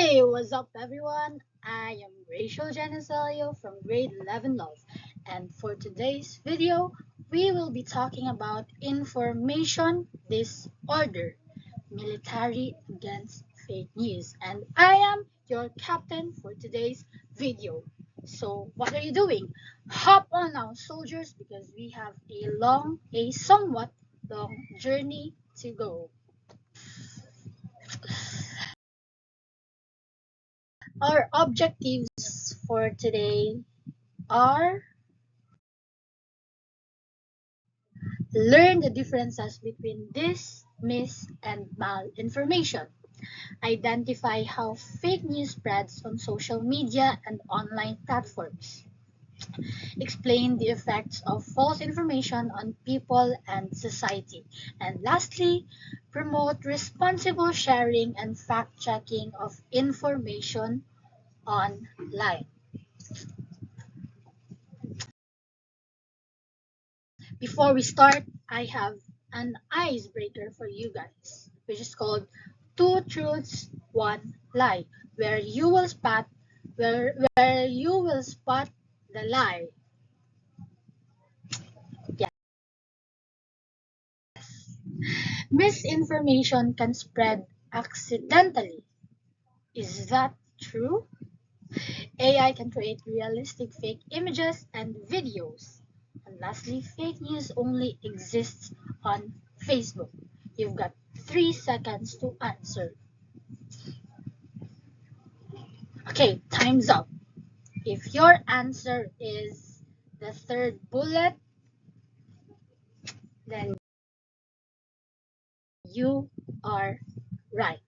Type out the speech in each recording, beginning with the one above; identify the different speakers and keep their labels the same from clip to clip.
Speaker 1: Hey, what's up, everyone? I am Rachel Janicelio from grade 11 Love, and for today's video, we will be talking about information disorder, military against fake news, and I am your captain for today's video. So, what are you doing? Hop on now, soldiers, because we have a somewhat long journey to go. Our objectives for today are learn the differences between dis, mis, and malinformation. Identify how fake news spreads on social media and online platforms. Explain the effects of false information on people and society. And lastly, promote responsible sharing and fact checking of information online. Before we start, I have an icebreaker for you guys, which is called Two Truths, One Lie, where you will spot the lie. Yes. Misinformation can spread accidentally. Is that true? AI can create realistic fake images and videos. And lastly, fake news only exists on Facebook. You've got 3 seconds to answer. Okay, time's up. If your answer is the third bullet, then you are right.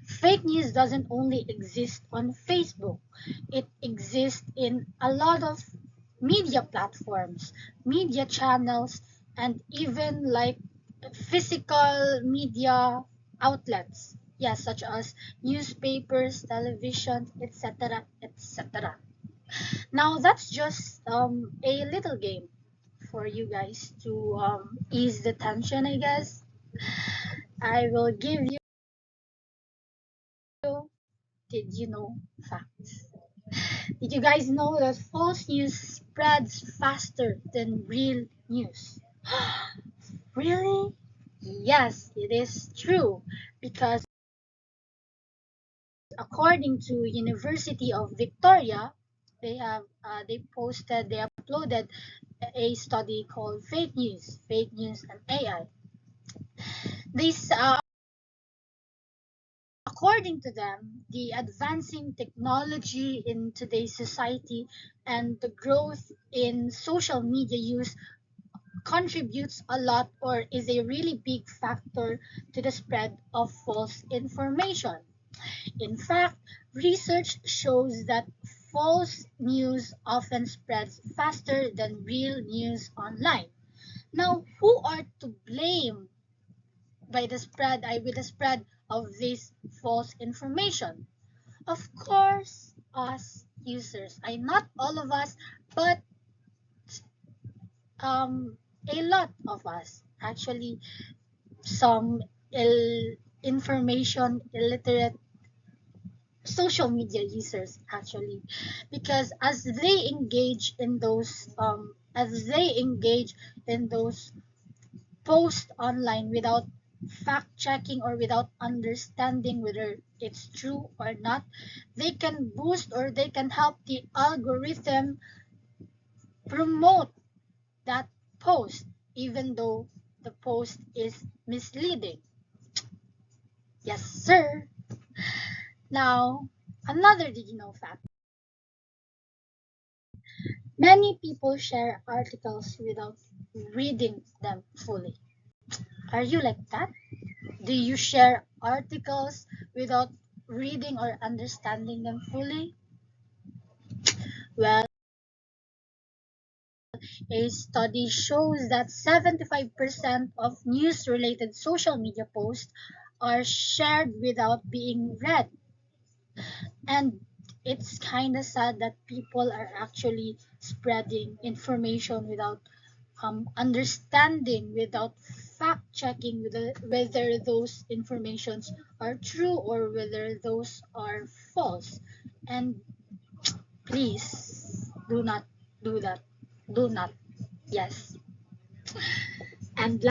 Speaker 1: Fake news doesn't only exist on Facebook, it exists in a lot of media platforms, media channels, and even like physical media outlets. Yes, such as newspapers, television, etc. etc. Now that's just a little game for you guys to ease the tension, I guess. I will give you did you know facts. Did you guys know that false news spreads faster than real news? Really? Yes, it is true because according to University of Victoria, they uploaded a study called fake news and AI. This according to them, the advancing technology in today's society and the growth in social media use contributes a lot or is a really big factor to the spread of false information. In fact, research shows that false news often spreads faster than real news online. Now, who are to blame with the spread of this false information? Of course, us users. I not all of us, but um, a lot of us. Actually, some information illiterate social media users actually, because as they engage in those posts online without fact checking or without understanding whether it's true or not, they can boost or they can help the algorithm promote that post even though the post is misleading. Yes, sir. Now, another did you know fact. Many people share articles without reading them fully. Are you like that? Do you share articles without reading or understanding them fully? Well, a study shows that 75% of news related social media posts are shared without being read. And it's kind of sad that people are actually spreading information without understanding, without fact checking whether those informations are true or whether those are false. And please do not do that. Do not. Yes. And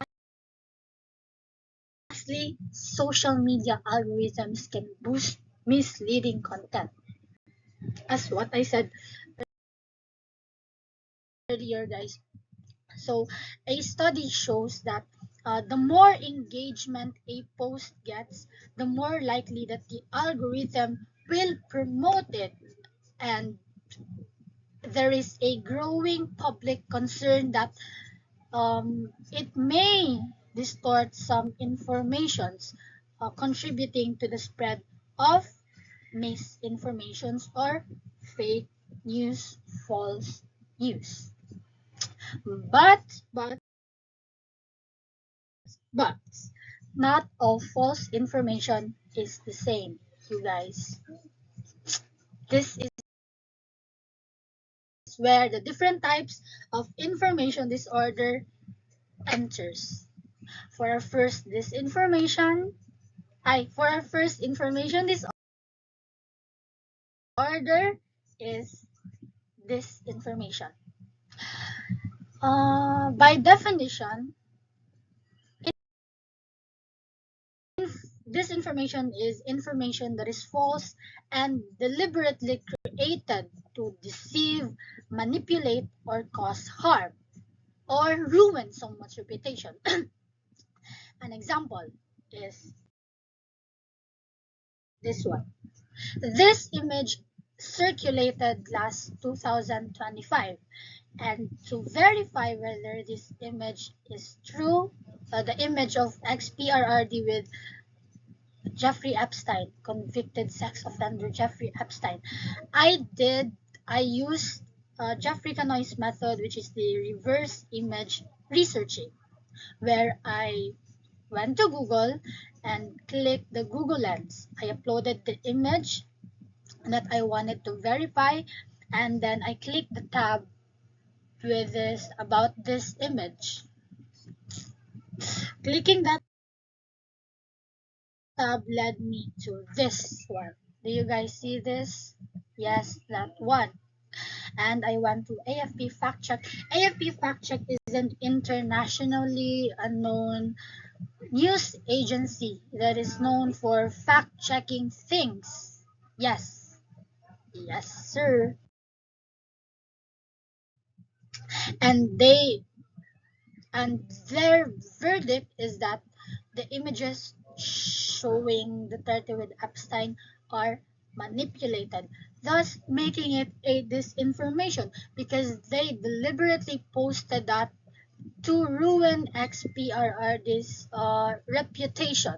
Speaker 1: lastly, social media algorithms can boost misleading content. As what I said earlier, guys. So, a study shows that the more engagement a post gets, the more likely that the algorithm will promote it. And there is a growing public concern that it may distort some informations, contributing to the spread of misinformations or fake news, false news. But, but, but, not all false information is the same, you guys. This is where the different types of information disorder enters. For our first disinformation, for our first information disorder is disinformation. By definition, disinformation is information that is false and deliberately created to deceive, manipulate, or cause harm, or ruin someone's reputation. An example is this one. This image circulated last 2025, and to verify whether this image is true, the image of XPRRD with Jeffrey Epstein, convicted sex offender Jeffrey Epstein. I used Jeffrey Canoy's method, which is the reverse image researching, where I went to Google and clicked the Google Lens. I uploaded the image that I wanted to verify, and then I clicked the tab with this about this image. Clicking that tab led me to this one. Do you guys see this? Yes, that one. And I went to AFP Fact Check. AFP Fact Check is an internationally known news agency that is known for fact checking things. Yes, yes, sir. And their verdict is that the images showing Duterte with Epstein are manipulated, thus making it a disinformation because they deliberately posted that to ruin XPRRD's reputation.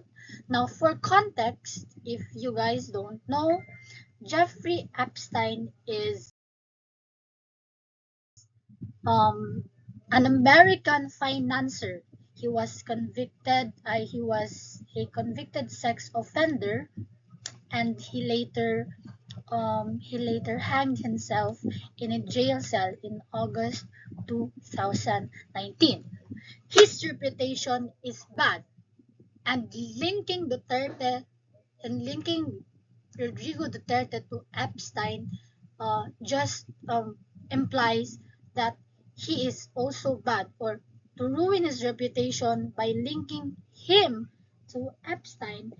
Speaker 1: Now, for context, if you guys don't know, Jeffrey Epstein is um, an American financier. He was convicted. He was a convicted sex offender, and he later hanged himself in a jail cell in August 2019. His reputation is bad, and linking Rodrigo Duterte to Epstein just implies that he is also bad, or to ruin his reputation by linking him to Epstein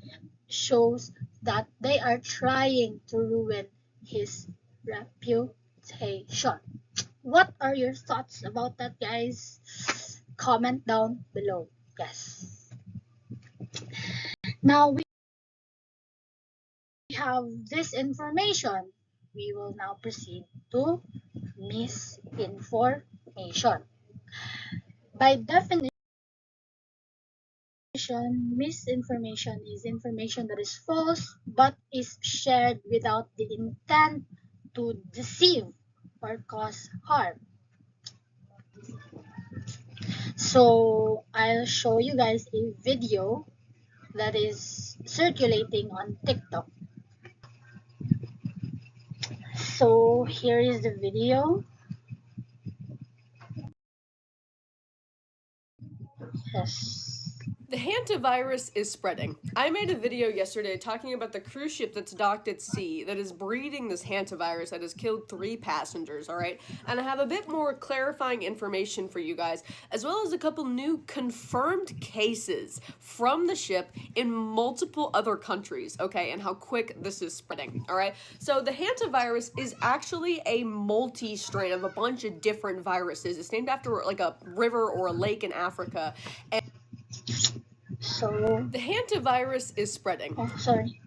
Speaker 1: shows that they are trying to ruin his reputation. What are your thoughts about that, guys? Comment down below. Yes. Now we have this information. We will now proceed to misinformation. By definition, misinformation is information that is false but is shared without the intent to deceive or cause harm. So I'll show you guys a video that is circulating on TikTok. So here is the video. Yes.
Speaker 2: The hantavirus is spreading. I made a video yesterday talking about the cruise ship that's docked at sea that is breeding this hantavirus that has killed 3 passengers, alright? And I have a bit more clarifying information for you guys, as well as a couple new confirmed cases from the ship in multiple other countries, okay? And how quick this is spreading, alright? So the hantavirus is actually a multi-strain of a bunch of different viruses. It's named after like a river or a lake in Africa. And
Speaker 1: So,
Speaker 2: the hantavirus is spreading.
Speaker 1: oh, sorry.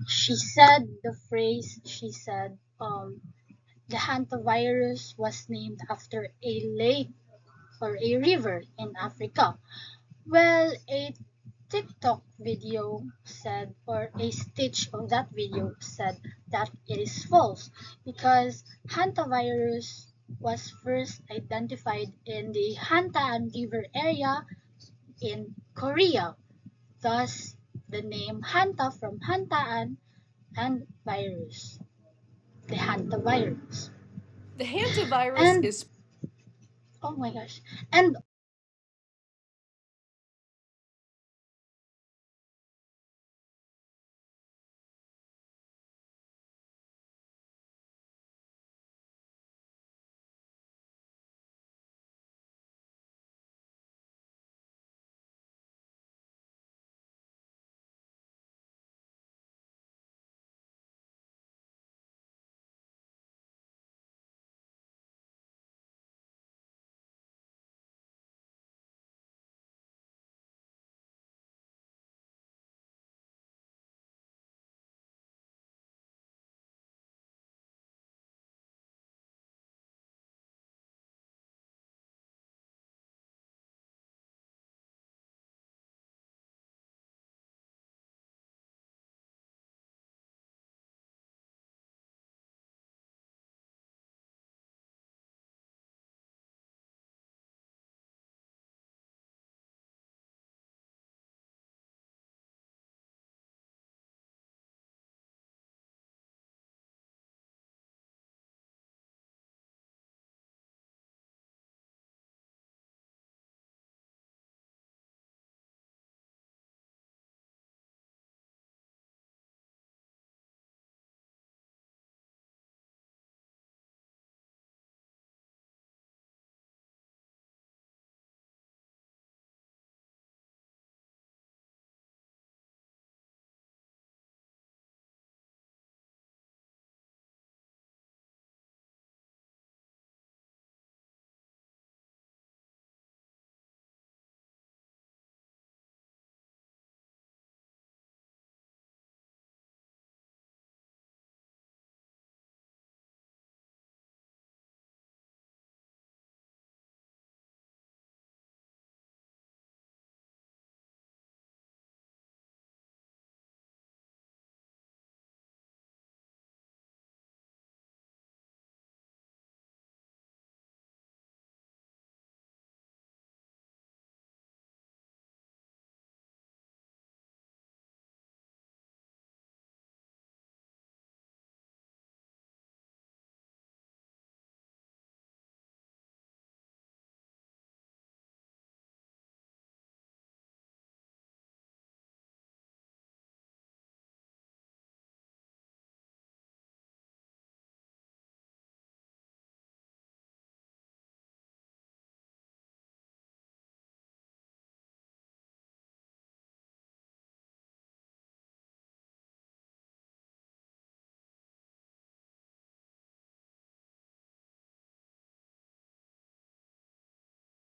Speaker 1: She said the hantavirus was named after a lake or a river in Africa. Well, a TikTok video said, or a stitch of that video said that it is false because hantavirus was first identified in the Hantaan River area in Korea. Thus, the name Hanta from Hantaan and virus, the hantavirus.
Speaker 2: The hantavirus
Speaker 1: And
Speaker 2: is
Speaker 1: oh my gosh, and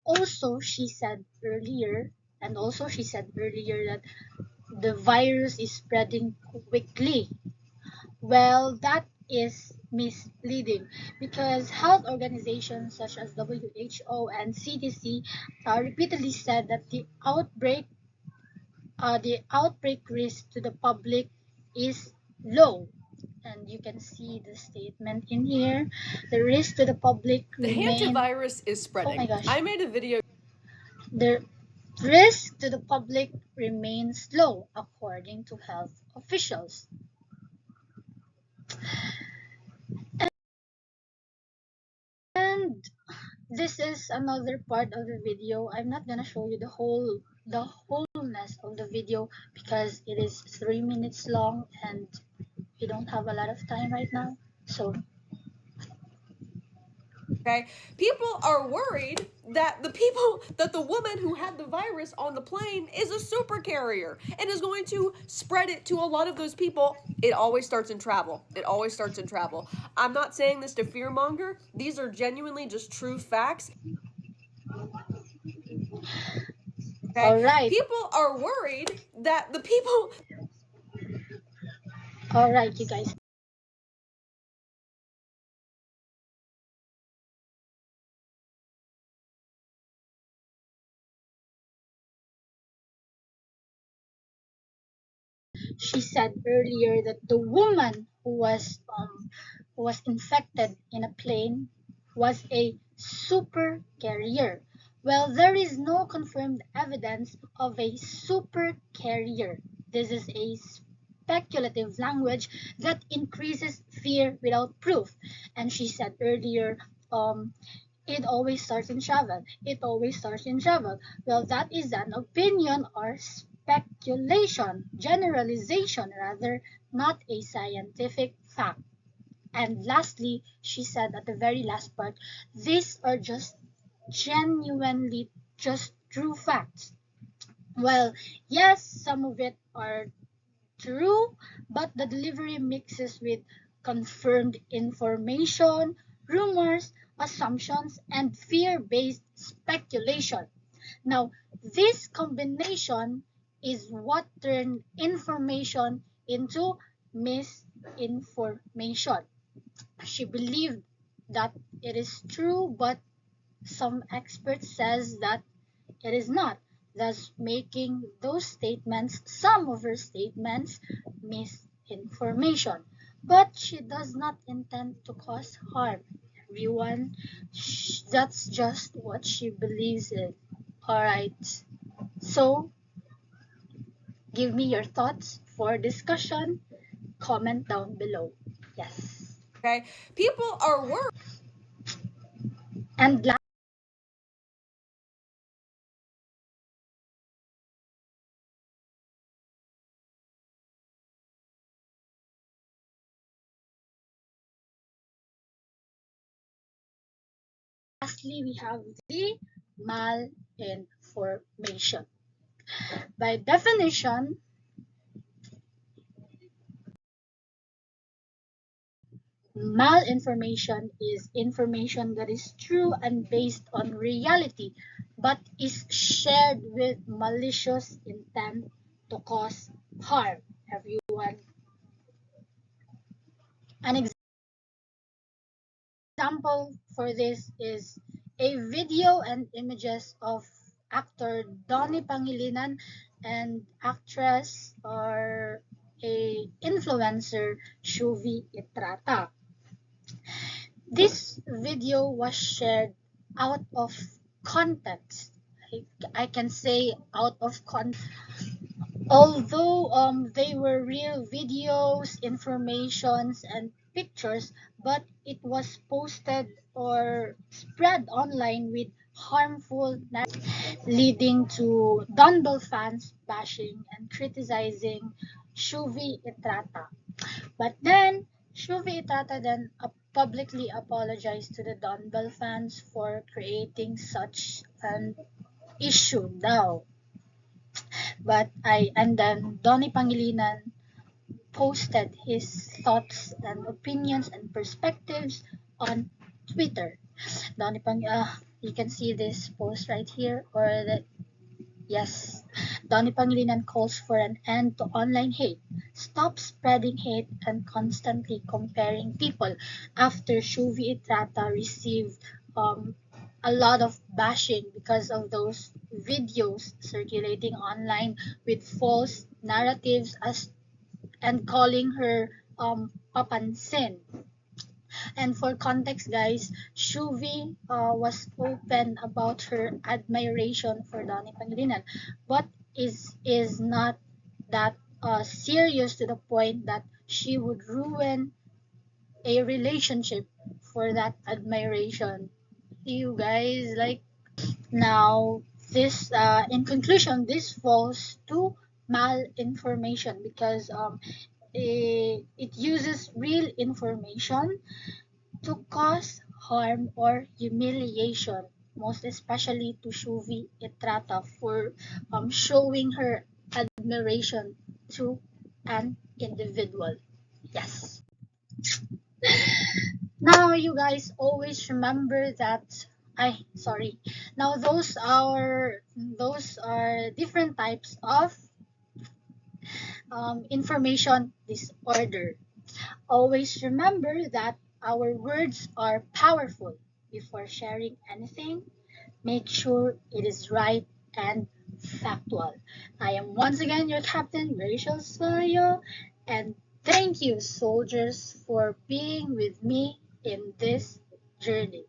Speaker 1: also she said earlier, that the virus is spreading quickly. Well, that is misleading because health organizations such as WHO and CDC repeatedly said that the outbreak risk to the public is low. And you can see the statement in here. The risk to the public
Speaker 2: The
Speaker 1: remain.
Speaker 2: hantavirus is
Speaker 1: Oh my
Speaker 2: spreading.
Speaker 1: gosh.
Speaker 2: I made a video.
Speaker 1: The risk to the public remains low, according to health officials. And this is another part of the video. I'm not gonna show you the wholeness of the video because it is 3 minutes long and we don't have a lot of time right now. So
Speaker 2: Okay, people are worried that the woman who had the virus on the plane is a super carrier and is going to spread it to a lot of those people. It always starts in travel. I'm not saying this to fearmonger. These are genuinely just true facts. Okay,
Speaker 1: all right.
Speaker 2: people are worried that
Speaker 1: All right, you guys. She said earlier that the woman who was infected in a plane was a super carrier. Well, there is no confirmed evidence of a super carrier. This is a speculative language that increases fear without proof. And she said earlier, it always starts in travel. Well, that is an opinion or speculation, generalization rather, not a scientific fact. And lastly, she said at the very last part, these are just genuinely just true facts. Well, yes, some of it are true, but the delivery mixes with confirmed information, rumors, assumptions, and fear based speculation. Now, this combination is what turned information into misinformation. She believed that it is true, but some experts says that it is not, thus making some of her statements, misinformation. But she does not intend to cause harm. Everyone, that's just what she believes in. Alright, so give me your thoughts for discussion. Comment down below. Yes.
Speaker 2: okay, people are worried.
Speaker 1: And lastly, we have the malinformation. By definition, malinformation is information that is true and based on reality, but is shared with malicious intent to cause harm. Everyone. An example for this is a video and images of actor Donnie Pangilinan and actress or a influencer Shuvi Itrata. This video was shared out of context. I can say out of context. Although they were real videos, informations, and pictures, but it was posted or spread online with harmful leading to Dunball fans bashing and criticizing Shuvi Itrata. But then, Shuvi Itrata then publicly apologized to the Dunball fans for creating such an issue now. And then Donnie Pangilinan posted his thoughts and opinions and perspectives on Twitter. You can see this post right here, or that, yes, Donnie Pangilinan calls for an end to online hate. Stop spreading hate and constantly comparing people. After Shuvi Itrata received um, a lot of bashing because of those videos circulating online with false narratives as and calling her papansin. And for context, guys, Shuvi was open about her admiration for Donnie Pangilinan, but is not that serious to the point that she would ruin a relationship for that admiration. You guys, like, now this in conclusion, this falls to malinformation because it uses real information to cause harm or humiliation, most especially to Shuvi Etrata for showing her admiration to an individual. Yes. Now, you guys always remember that. I sorry. Now those are different types of information disorder. Always remember that our words are powerful. Before sharing anything, make sure it is right and factual. I am once again your captain, Rachel Slayo, and thank you, soldiers, for being with me in this journey.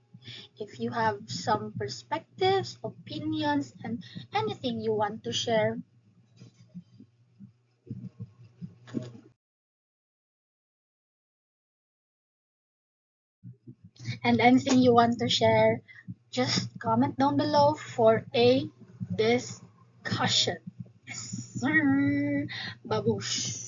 Speaker 1: If you have some perspectives, opinions, and anything you want to share, just comment down below for a discussion. Yes, sir. Babush.